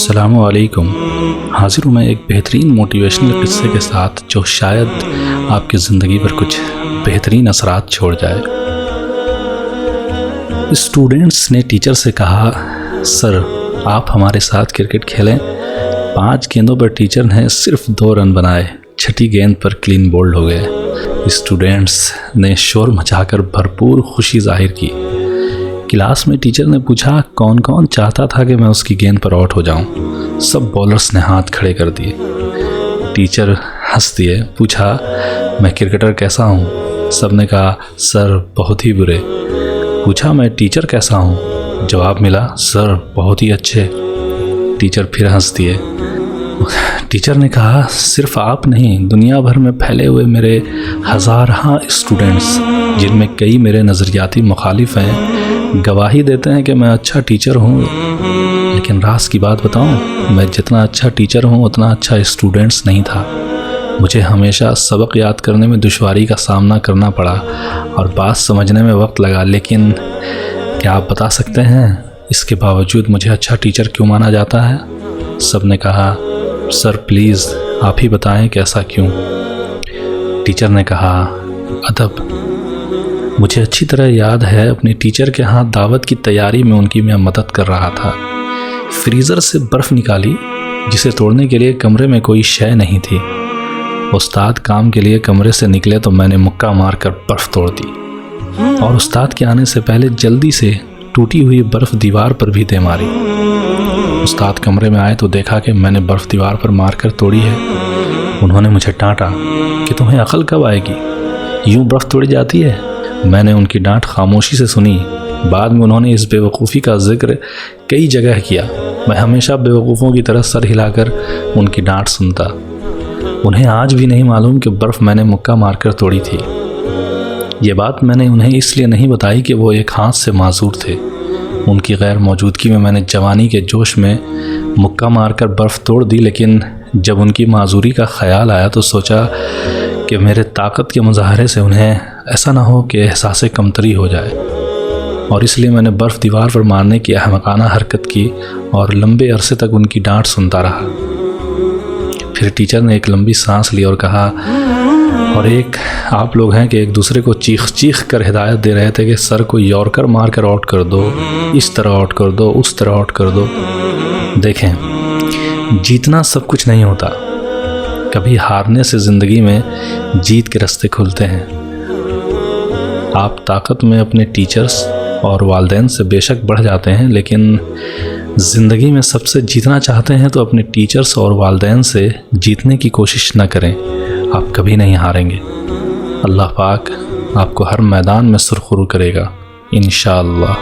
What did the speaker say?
السلام علیکم۔ حاضر ہوں میں ایک بہترین موٹیویشنل قصے کے ساتھ جو شاید آپ کی زندگی پر کچھ بہترین اثرات چھوڑ جائے۔ اسٹوڈنٹس نے ٹیچر سے کہا، سر آپ ہمارے ساتھ کرکٹ کھیلیں۔ 5 گیندوں پر ٹیچر نے صرف 2 رن بنائے، 6ٹھی گیند پر کلین بولڈ ہو گئے۔ اسٹوڈنٹس نے شور مچا کر بھرپور خوشی ظاہر کی۔ کلاس میں ٹیچر نے پوچھا، کون کون چاہتا تھا کہ میں اس کی گیند پر آؤٹ ہو جاؤں؟ سب بولرز نے ہاتھ کھڑے کر دیے۔ ٹیچر ہنس دیے، پوچھا، میں کرکٹر کیسا ہوں؟ سب نے کہا، سر بہت ہی برے۔ پوچھا، میں ٹیچر کیسا ہوں؟ جواب ملا، سر بہت ہی اچھے۔ ٹیچر پھر ہنس دیے۔ ٹیچر نے کہا، صرف آپ نہیں، دنیا بھر میں پھیلے ہوئے میرے ہزارہاں اسٹوڈنٹس، جن میں کئی میرے نظریاتی مخالف ہیں، گواہی دیتے ہیں کہ میں اچھا ٹیچر ہوں۔ لیکن راز کی بات بتاؤں، میں جتنا اچھا ٹیچر ہوں اتنا اچھا اسٹوڈنٹس نہیں تھا۔ مجھے ہمیشہ سبق یاد کرنے میں دشواری کا سامنا کرنا پڑا اور بات سمجھنے میں وقت لگا، لیکن کیا آپ بتا سکتے ہیں اس کے باوجود مجھے اچھا ٹیچر کیوں مانا جاتا ہے؟ سب نے کہا، سر پلیز آپ ہی بتائیں کیسا کیوں؟ ٹیچر نے کہا، ادب۔ مجھے اچھی طرح یاد ہے اپنے ٹیچر کے ہاں دعوت کی تیاری میں ان کی میں مدد کر رہا تھا۔ فریزر سے برف نکالی جسے توڑنے کے لیے کمرے میں کوئی شے نہیں تھی۔ استاد کام کے لیے کمرے سے نکلے تو میں نے مکہ مار کر برف توڑ دی، اور استاد کے آنے سے پہلے جلدی سے ٹوٹی ہوئی برف دیوار پر بھی دے ماری۔ استاد کمرے میں آئے تو دیکھا کہ میں نے برف دیوار پر مار کر توڑی ہے۔ انہوں نے مجھے ڈانٹا کہ تمہیں عقل کب آئے گی، یوں برف توڑی جاتی ہے؟ میں نے ان کی ڈانٹ خاموشی سے سنی۔ بعد میں انہوں نے اس بے وقوفی کا ذکر کئی جگہ کیا۔ میں ہمیشہ بے وقوفوں کی طرح سر ہلا کر ان کی ڈانٹ سنتا۔ انہیں آج بھی نہیں معلوم کہ برف میں نے مکہ مار کر توڑی تھی۔ یہ بات میں نے انہیں اس لیے نہیں بتائی کہ وہ ایک ہاتھ سے معذور تھے۔ ان کی غیر موجودگی میں نے جوانی کے جوش میں مکہ مار کر برف توڑ دی، لیکن جب ان کی معذوری کا خیال آیا تو سوچا کہ میرے طاقت کے مظاہرے سے انہیں ایسا نہ ہو کہ احساس کمتری ہو جائے، اور اس لیے میں نے برف دیوار پر مارنے کی احمقانہ حرکت کی اور لمبے عرصے تک ان کی ڈانٹ سنتا رہا۔ پھر ٹیچر نے ایک لمبی سانس لی اور کہا، اور ایک آپ لوگ ہیں کہ ایک دوسرے کو چیخ چیخ کر ہدایت دے رہے تھے کہ سر کو یارکر مار کر آؤٹ کر دو، اس طرح آؤٹ کر دو، اس طرح آؤٹ کر دو۔ دیکھیں، جیتنا سب کچھ نہیں ہوتا، کبھی ہارنے سے زندگی میں جیت کے راستے کھلتے ہیں۔ آپ طاقت میں اپنے ٹیچرز اور والدین سے بے شک بڑھ جاتے ہیں، لیکن زندگی میں سب سے جیتنا چاہتے ہیں تو اپنے ٹیچرز اور والدین سے جیتنے کی کوشش نہ کریں، آپ کبھی نہیں ہاریں گے۔ اللہ پاک آپ کو ہر میدان میں سرخرو کرے گا انشاءاللہ۔